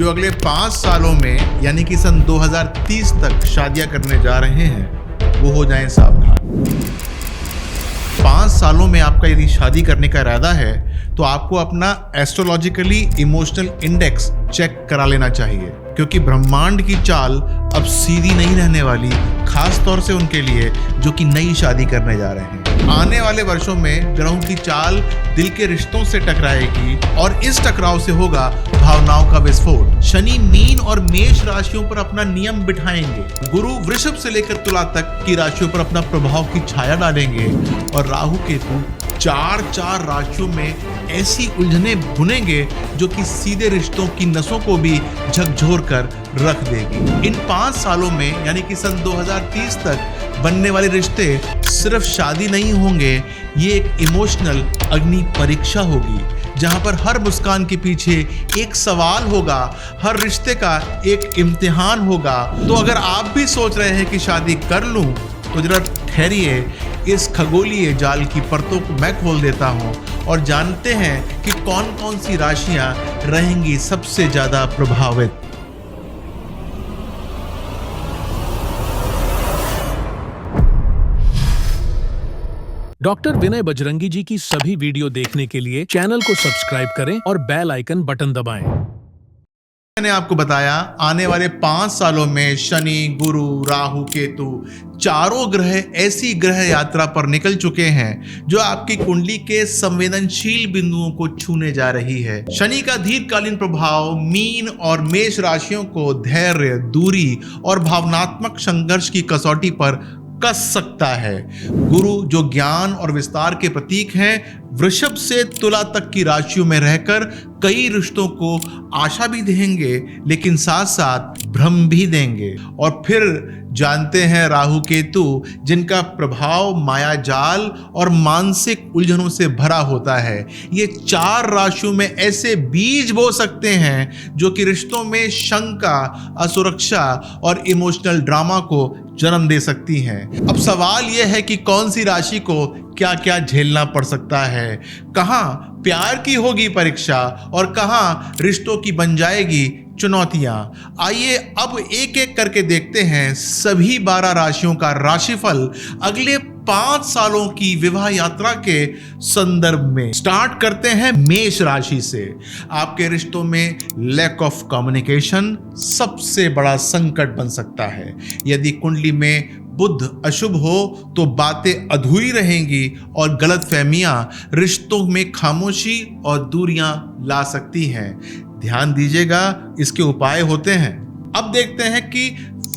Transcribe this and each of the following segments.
जो अगले 5 सालों में यानी कि सन 2030 तक शादियां करने जा रहे हैं वो हो जाएं सावधान। 5 सालों में आपका यदि शादी करने का इरादा है तो आपको अपना एस्ट्रोलॉजिकली इमोशनल इंडेक्स चेक करा लेना चाहिए, क्योंकि ब्रह्मांड की चाल अब सीधी नहीं रहने वाली, खास तौर से उनके लिए जो कि नई शादी करने जा रहे हैं। आने वाले वर्षों में ग्रहों की चाल दिल के रिश्तों से टकराएगी और इस टकराव से होगा भावनाओं का विस्फोट। शनि मीन और मेष राशियों पर अपना नियम बिठाएंगे, गुरु वृषभ से लेकर तुला तक की राशियों पर अपना प्रभाव की छाया डालेंगे और राहु केतु 4 राशियों में ऐसी उलझने बुनेंगे जो कि सीधे रिश्तों की नसों को भी झकझोर कर रख देगी। इन 5 सालों में यानी कि सन 2030 तक बनने वाले रिश्ते सिर्फ शादी नहीं होंगे, ये एक इमोशनल अग्नि परीक्षा होगी, जहां पर हर मुस्कान के पीछे एक सवाल होगा, हर रिश्ते का एक इम्तिहान होगा। तो अगर आप भी सोच रहे हैं कि शादी कर लूं तो जरा ठहरिए, इस खगोलीय जाल की परतों को मैं खोल देता हूं और जानते हैं कि कौन कौन सी राशियां रहेंगी सबसे ज्यादा प्रभावित। डॉक्टर विनय बजरंगी जी की सभी वीडियो देखने के लिए चैनल को सब्सक्राइब करें और बेल आइकन बटन दबाएं। मैंने आपको बताया आने वाले 5 सालों में शनि, गुरु, राहु, केतु चारों ग्रह ऐसी ग्रह यात्रा पर निकल चुके हैं जो आपकी कुंडली के संवेदनशील बिंदुओं को छूने जा रही है। शनि का दीर्घकालीन प्रभाव मीन और मेष राशियों को धैर्य, दूरी और भावनात्मक संघर्ष की कसौटी पर कस सकता है। गुरु जो ज्ञान और विस्तार के प्रतीक हैं, वृषभ से तुला तक की राशियों में रहकर कई रिश्तों को आशा भी देंगे, लेकिन साथ साथ भ्रम भी देंगे। और फिर जानते हैं राहु केतु, जिनका प्रभाव माया जाल और मानसिक उलझनों से भरा होता है। ये 4 राशियों में ऐसे बीज बो सकते हैं जो कि रिश्तों में शंका, असुरक्षा और इमोशनल ड्रामा को जन्म दे सकती हैं। अब सवाल यह है कि कौन सी राशि को क्या क्या झेलना पड़ सकता है, कहां प्यार की होगी परीक्षा और कहां रिश्तों की बन जाएगी चुनौतियां। आइए अब एक एक करके देखते हैं सभी 12 राशियों का राशिफल अगले 5 सालों की विवाह यात्रा के संदर्भ में। स्टार्ट करते हैं मेष राशि से। आपके रिश्तों में लैक ऑफ कम्युनिकेशन सबसे बड़ा संकट बन सकता है। यदि कुंडली में बुध अशुभ हो तो बातें अधूरी रहेंगी और गलतफहमियां रिश्तों में खामोशी और दूरियां ला सकती हैं। ध्यान दीजिएगा, इसके उपाय होते हैं। अब देखते हैं कि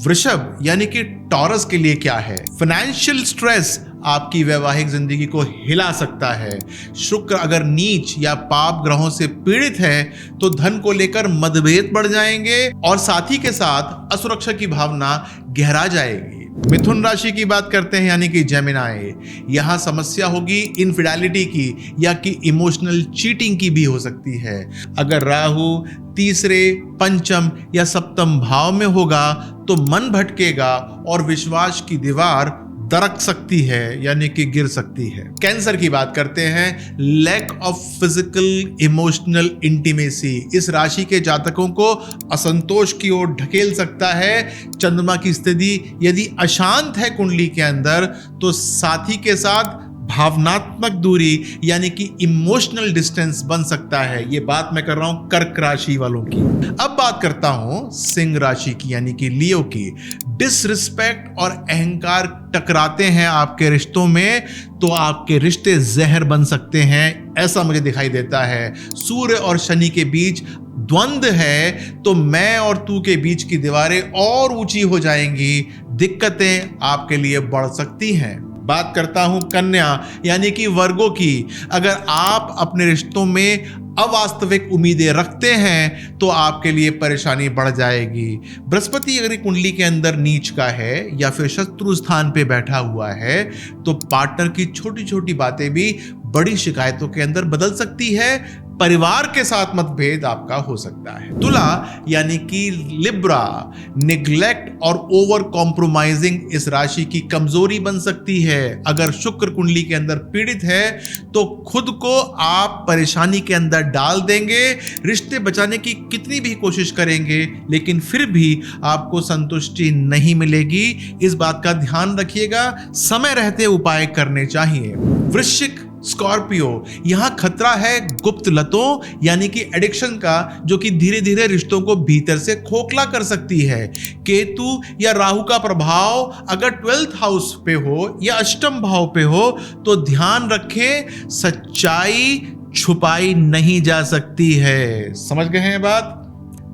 वृषभ यानी कि टॉरस के लिए क्या है। फाइनेंशियल स्ट्रेस आपकी वैवाहिक जिंदगी को हिला सकता है। शुक्र अगर नीच या पाप ग्रहों से पीड़ित है तो धन को लेकर मतभेद बढ़ जाएंगे और साथी के साथ असुरक्षा की भावना गहरा जाएगी। मिथुन राशि की बात करते हैं यानी कि जेमिनाई। यहां समस्या होगी इनफिडेलिटी की या कि इमोशनल चीटिंग की भी हो सकती है। अगर राहु तीसरे, पंचम या सप्तम भाव में होगा तो मन भटकेगा और विश्वास की दीवार दरक सकती है यानी कि गिर सकती है। कैंसर की बात करते हैं, lack of physical emotional intimacy इस राशि के जातकों को असंतोष की ओर ढकेल सकता है। चंद्रमा की स्थिति यदि अशांत है कुंडली के अंदर तो साथी के साथ भावनात्मक दूरी यानी कि इमोशनल डिस्टेंस बन सकता है। ये बात मैं कर रहा हूं कर्क राशि वालों की। अब बात करता हूं सिंह राशि की यानी कि लियो की। डिसरिस्पेक्ट और अहंकार टकराते हैं आपके रिश्तों में तो आपके रिश्ते जहर बन सकते हैं, ऐसा मुझे दिखाई देता है। सूर्य और शनि के बीच द्वंद्व है तो मैं और तू के बीच की दीवारें और ऊंची हो जाएंगी, दिक्कतें आपके लिए बढ़ सकती हैं। बात करता हूं कन्या यानी कि वर्गों की। अगर आप अपने रिश्तों में अवास्तविक उम्मीदें रखते हैं तो आपके लिए परेशानी बढ़ जाएगी। बृहस्पति अगर कुंडली के अंदर नीच का है या फिर शत्रु स्थान पे बैठा हुआ है तो पार्टनर की छोटी छोटी बातें भी बड़ी शिकायतों के अंदर बदल सकती है, परिवार के साथ मतभेद आपका हो सकता है। तुला यानी कि लिब्रा, निग्लेक्ट और ओवर कॉम्प्रोमाइजिंग इस राशि की कमजोरी बन सकती है। अगर शुक्र कुंडली के अंदर पीड़ित है तो खुद को आप परेशानी के अंदर डाल देंगे, रिश्ते बचाने की कितनी भी कोशिश करेंगे लेकिन फिर भी आपको संतुष्टि नहीं मिलेगी। इस बात का ध्यान रखिएगा, समय रहते उपाय करने चाहिए। वृश्चिक, स्कॉर्पियो, यहां खतरा है गुप्त लतों यानी कि एडिक्शन का, जो कि धीरे धीरे रिश्तों को भीतर से खोखला कर सकती है। केतु या राहु का प्रभाव अगर 12th हाउस पे हो या अष्टम भाव पे हो तो ध्यान रखें, सच्चाई छुपाई नहीं जा सकती है। समझ गए हैं बात?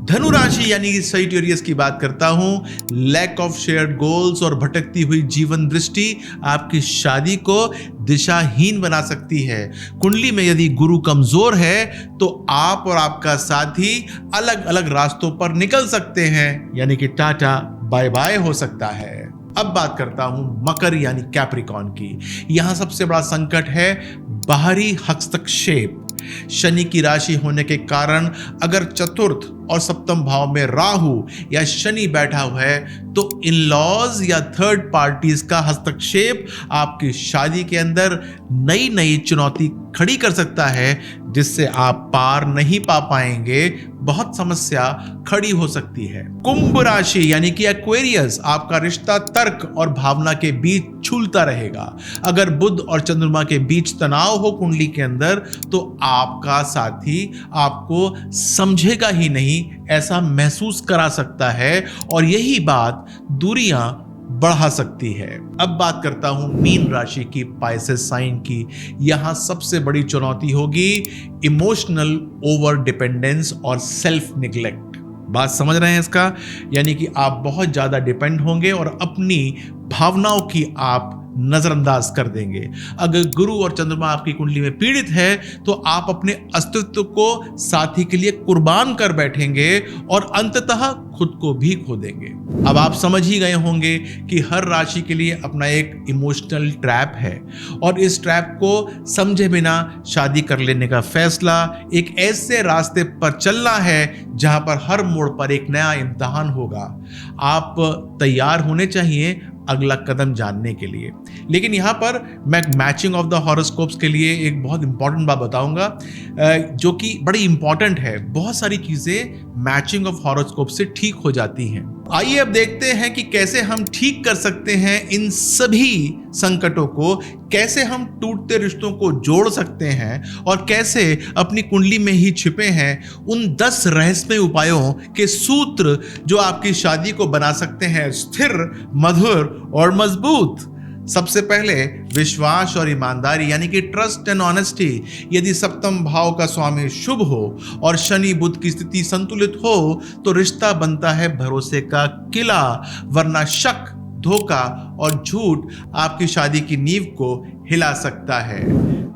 धनु राशि यानी कि सजिटेरियस की बात करता हूं। लैक ऑफ शेयर्ड गोल्स और भटकती हुई जीवन दृष्टि आपकी शादी को दिशाहीन बना सकती है। कुंडली में यदि गुरु कमजोर है तो आप और आपका साथी अलग अलग रास्तों पर निकल सकते हैं, यानी कि टाटा बाय बाय हो सकता है। अब बात करता हूं मकर यानी कैप्रिकॉर्न की। यहां सबसे बड़ा संकट है बाहरी हस्तक्षेप। शनि की राशि होने के कारण अगर चतुर्थ और सप्तम भाव में राहु या शनि बैठा हुआ है तो इन लॉज या थर्ड पार्टीज का हस्तक्षेप आपकी शादी के अंदर नई नई चुनौती खड़ी कर सकता है, जिससे आप पार नहीं पा पाएंगे, बहुत समस्या खड़ी हो सकती है। कुंभ राशि यानी कि एक्वेरियस, आपका रिश्ता तर्क और भावना के बीच झूलता रहेगा। अगर बुध और चंद्रमा के बीच तनाव हो कुंडली के अंदर तो आपका साथी आपको समझेगा ही नहीं, ऐसा महसूस करा सकता है और यही बात दूरियां बढ़ा सकती है। अब बात करता हूं मीन राशि की, पाइसेस साइन की। यहां सबसे बड़ी चुनौती होगी इमोशनल ओवर डिपेंडेंस और सेल्फ निग्लेक्ट। बात समझ रहे हैं इसका? यानी कि आप बहुत ज्यादा डिपेंड होंगे और अपनी भावनाओं की आप नजरअंदाज कर देंगे। अगर गुरु और चंद्रमा आपकी कुंडली में पीड़ित है तो आप अपने अस्तित्व को साथी के लिए कुर्बान कर बैठेंगे और अंततः खुद को भी खो देंगे। अब आप समझ ही गए होंगे कि हर राशि के लिए अपना एक इमोशनल ट्रैप है और इस ट्रैप को समझे बिना शादी कर लेने का फैसला एक ऐसे रास्ते पर चलना है जहां पर हर मोड़ पर एक नया इम्तिहान होगा। आप तैयार होने चाहिए अगला कदम जानने के लिए। लेकिन यहाँ पर मैं मैचिंग ऑफ द हॉरोस्कोप्स के लिए एक बहुत इंपॉर्टेंट बात बताऊंगा जो कि बड़ी इंपॉर्टेंट है। बहुत सारी चीजें मैचिंग ऑफ हॉरोस्कोप से ठीक हो जाती हैं। आइए अब देखते हैं कि कैसे हम ठीक कर सकते हैं इन सभी संकटों को, कैसे हम टूटते रिश्तों को जोड़ सकते हैं और कैसे अपनी कुंडली में ही छिपे हैं उन 10 रहस्यमय उपायों के सूत्र जो आपकी शादी को बना सकते हैं स्थिर, मधुर और मजबूत। सबसे पहले विश्वास और ईमानदारी यानी कि ट्रस्ट एंड ऑनेस्टी। यदि सप्तम भाव का स्वामी शुभ हो और शनि बुध की स्थिति संतुलित हो तो रिश्ता बनता है भरोसे का किला, वरना शक, धोखा और झूठ आपकी शादी की नींव को हिला सकता है।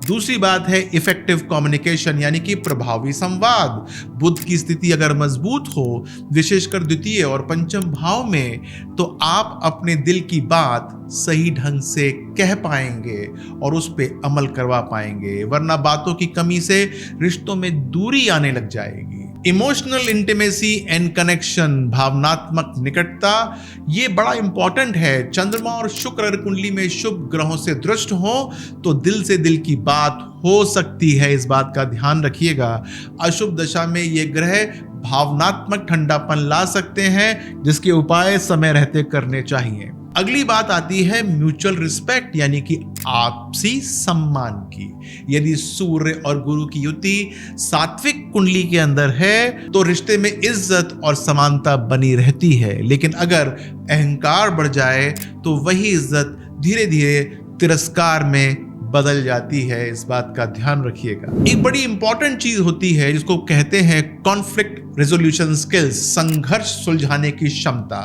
दूसरी बात है इफेक्टिव कम्युनिकेशन यानी कि प्रभावी संवाद। बुध की स्थिति अगर मजबूत हो, विशेषकर द्वितीय और पंचम भाव में, तो आप अपने दिल की बात सही ढंग से कह पाएंगे और उस पे अमल करवा पाएंगे, वरना बातों की कमी से रिश्तों में दूरी आने लग जाएगी। इमोशनल इंटीमेसी एंड कनेक्शन, भावनात्मक निकटता, ये बड़ा इंपॉर्टेंट है। चंद्रमा और शुक्र अगर कुंडली में शुभ ग्रहों से दृष्ट हो तो दिल से दिल की बात हो सकती है, इस बात का ध्यान रखिएगा। अशुभ दशा में ये ग्रह भावनात्मक ठंडापन ला सकते हैं, जिसके उपाय समय रहते करने चाहिए। अगली बात आती है म्यूचुअल रिस्पेक्ट यानी कि आपसी सम्मान की। यदि सूर्य और गुरु की युति सात्विक कुंडली के अंदर है तो रिश्ते में इज्जत और समानता बनी रहती है, लेकिन अगर अहंकार बढ़ जाए तो वही इज्जत धीरे धीरे तिरस्कार में बदल जाती है, इस बात का ध्यान रखिएगा। एक बड़ी इंपॉर्टेंट चीज होती है जिसको कहते हैं कॉन्फ्लिक्ट रेजोल्यूशन स्किल्स, संघर्ष सुलझाने की क्षमता।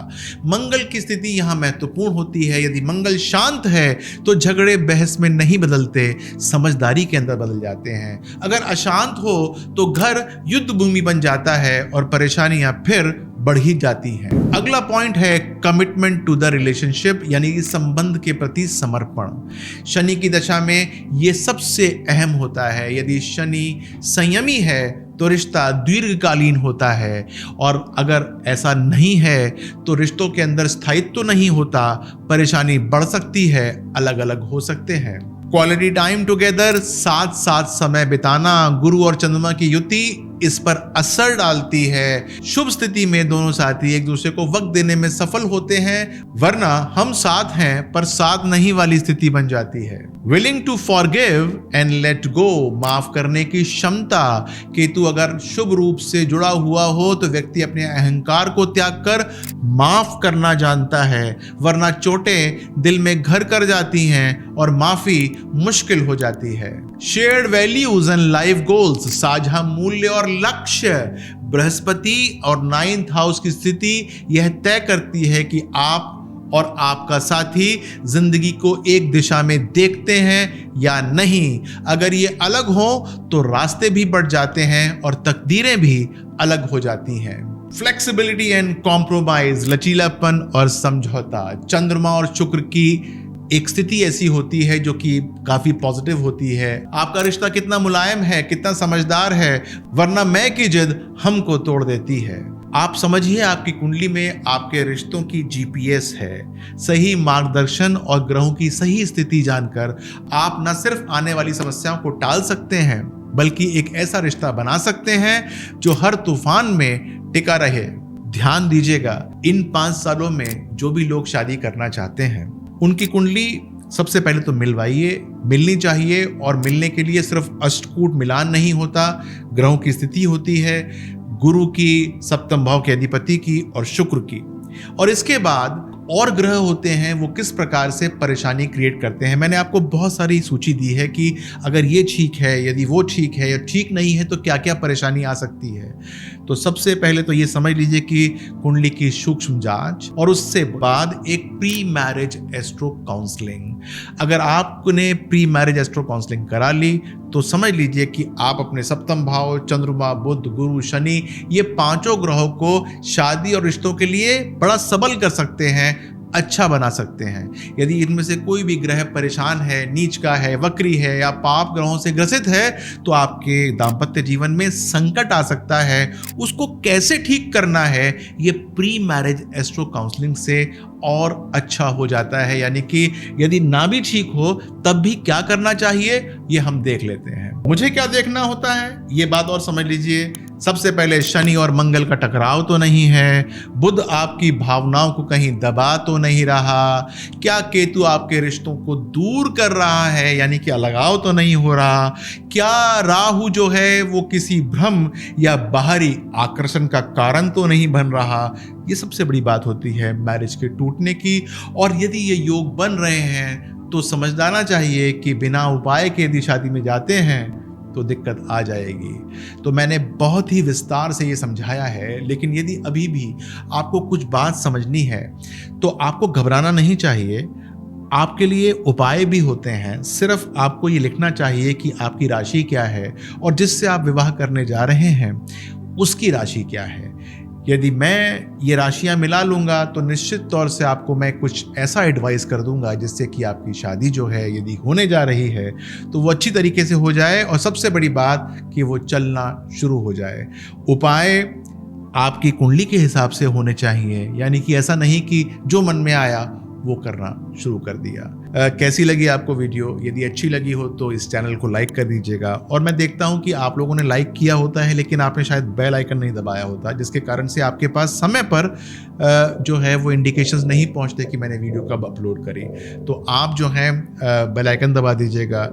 मंगल की स्थिति यहाँ महत्वपूर्ण होती है। यदि मंगल शांत है तो झगड़े बहस में नहीं बदलते, समझदारी के अंदर बदल जाते हैं। अगर अशांत हो तो घर युद्ध भूमि बन जाता है और परेशानियां फिर बढ़ ही जाती हैं। अगला पॉइंट है कमिटमेंट टू द रिलेशनशिप, यानी कि संबंध के प्रति समर्पण। शनि की दशा में ये सबसे अहम होता है। यदि शनि संयमी है तो रिश्ता दीर्घकालीन होता है, और अगर ऐसा नहीं है तो रिश्तों के अंदर स्थायित्व तो नहीं होता, परेशानी बढ़ सकती है, अलग अलग हो सकते हैं। क्वालिटी टाइम टुगेदर, साथ साथ समय बिताना, गुरु और चंद्रमा की युति इस पर असर डालती है। शुभ स्थिति में दोनों साथी एक दूसरे को वक्त देने में सफल होते हैं, वरना हम साथ हैं पर साथ नहीं वाली स्थिति बन जाती है। Willing to forgive and let go, माफ करने की क्षमता। केतु अगर शुभ रूप से जुड़ा हुआ हो तो व्यक्ति अपने अहंकार को त्याग कर माफ करना जानता है, वरना चोटें दिल में घर कर जाती हैं और माफी मुश्किल हो जाती है। Shared values and life goals, साझा मूल्य और लक्ष्य। बृहस्पति और 9th हाउस की स्थिति यह तय करती है कि आप और आपका साथी जिंदगी को एक दिशा में देखते हैं या नहीं। अगर ये अलग हो तो रास्ते भी बढ़ जाते हैं और तकदीरें भी अलग हो जाती हैं। फ्लेक्सिबिलिटी एंड कॉम्प्रोमाइज, लचीलापन और समझौता। चंद्रमा और शुक्र की एक स्थिति ऐसी होती है जो कि काफी पॉजिटिव होती है। आपका रिश्ता कितना मुलायम है, कितना समझदार है, वरना मैं की जिद हमको तोड़ देती है। आप समझिए आपकी कुंडली में आपके रिश्तों की जीपीएस है। सही मार्गदर्शन और ग्रहों की सही स्थिति जानकर आप न सिर्फ आने वाली समस्याओं को टाल सकते हैं, बल्कि एक ऐसा रिश्ता बना सकते हैं जो हर तूफान में टिका रहे। ध्यान दीजिएगा, इन 5 सालों में जो भी लोग शादी करना चाहते हैं उनकी कुंडली सबसे पहले तो मिलनी चाहिए, और मिलने के लिए सिर्फ अष्टकूट मिलान नहीं होता, ग्रहों की स्थिति होती है, गुरु की, सप्तम भाव के अधिपति की और शुक्र की, और इसके बाद और ग्रह होते हैं वो किस प्रकार से परेशानी क्रिएट करते हैं। मैंने आपको बहुत सारी सूची दी है कि अगर ये ठीक है, यदि वो ठीक है या ठीक नहीं है तो क्या क्या परेशानी आ सकती है। तो सबसे पहले तो ये समझ लीजिए कि कुंडली की सूक्ष्म जांच, और उससे बाद एक प्री मैरिज एस्ट्रो काउंसलिंग। अगर आपने प्री मैरिज एस्ट्रो काउंसलिंग करा ली तो समझ लीजिए कि आप अपने सप्तम भाव, चंद्रमा, बुध, गुरु, शनि, ये 5 ग्रहों को शादी और रिश्तों के लिए बड़ा सबल कर सकते हैं, अच्छा बना सकते हैं। यदि इनमें से कोई भी ग्रह परेशान है, नीच का है, वक्री है या पाप ग्रहों से ग्रसित है तो आपके दाम्पत्य जीवन में संकट आ सकता है। उसको कैसे ठीक करना है ये प्री मैरिज एस्ट्रो काउंसलिंग से और अच्छा हो जाता है। यानी कि यदि ना भी ठीक हो तब भी क्या करना चाहिए ये हम देख लेते हैं। मुझे क्या देखना होता है ये बात और समझ लीजिए। सबसे पहले शनि और मंगल का टकराव तो नहीं है, बुध आपकी भावनाओं को कहीं दबा तो नहीं रहा, क्या केतु आपके रिश्तों को दूर कर रहा है यानी कि अलगाव तो नहीं हो रहा, क्या राहु जो है वो किसी भ्रम या बाहरी आकर्षण का कारण तो नहीं बन रहा। ये सबसे बड़ी बात होती है मैरिज के टूटने की। और यदि ये योग बन रहे हैं तो समझ जाना चाहिए कि बिना उपाय के यदि शादी में जाते हैं तो दिक्कत आ जाएगी। तो मैंने बहुत ही विस्तार से ये समझाया है, लेकिन यदि अभी भी आपको कुछ बात समझनी है तो आपको घबराना नहीं चाहिए। आपके लिए उपाय भी होते हैं, सिर्फ आपको ये लिखना चाहिए कि आपकी राशि क्या है और जिससे आप विवाह करने जा रहे हैं उसकी राशि क्या है। यदि मैं ये राशियां मिला लूँगा तो निश्चित तौर से आपको मैं कुछ ऐसा एडवाइस कर दूंगा जिससे कि आपकी शादी जो है यदि होने जा रही है तो वो अच्छी तरीके से हो जाए, और सबसे बड़ी बात कि वो चलना शुरू हो जाए। उपाय आपकी कुंडली के हिसाब से होने चाहिए, यानी कि ऐसा नहीं कि जो मन में आया वो करना शुरू कर दिया। कैसी लगी आपको वीडियो? यदि अच्छी लगी हो तो इस चैनल को लाइक कर दीजिएगा। और मैं देखता हूं कि आप लोगों ने लाइक किया होता है लेकिन आपने शायद बेल आइकन नहीं दबाया होता, जिसके कारण से आपके पास समय पर जो है वो इंडिकेशंस नहीं पहुंचते कि मैंने वीडियो कब अपलोड करी। तो आप जो है बेल आइकन दबा दीजिएगा,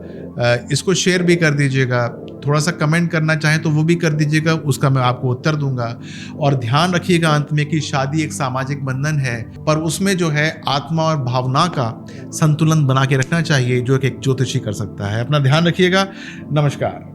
इसको शेयर भी कर दीजिएगा, थोड़ा सा कमेंट करना चाहें तो वो भी कर दीजिएगा, उसका मैं आपको उत्तर दूंगा। और ध्यान रखिएगा अंत में कि शादी एक सामाजिक बंधन है, पर उसमें जो है आत्मा और भावना का संतुलन बना के रखना चाहिए, जो एक ज्योतिषी कर सकता है। अपना ध्यान रखिएगा। नमस्कार।